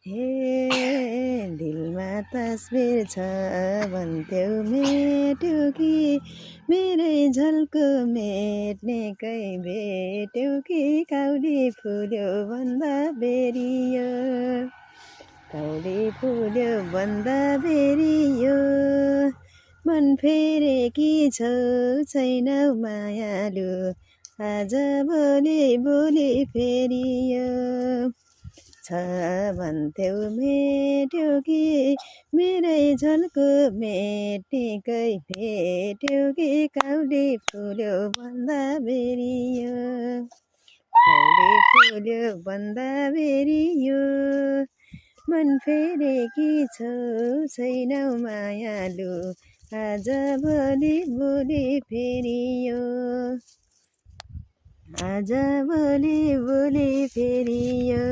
हे दिलमा तस्बिर छ भन्थ्यौ मेट्यौ कि मेरै झल्को मेट्नेकै भेट्यौ कि काउली फुल्यो भन्दा बेरियो काउली फुल्यो भन्दा बेरियो मन फेरेकी छौ छैनौ मायालु आज भोलि फेरियो छ भन्थ्यौ मेट्यौ कि मेरै झल्को मेट्नेकै भेट्यौ कि काउली फुल्यो भन्दा बेरियो काउली फुल्यो भन्दा बेरियो मन फेरेकी छौ छैनौ मायालु आज भोलि फेरियो आज भोलि फेरियो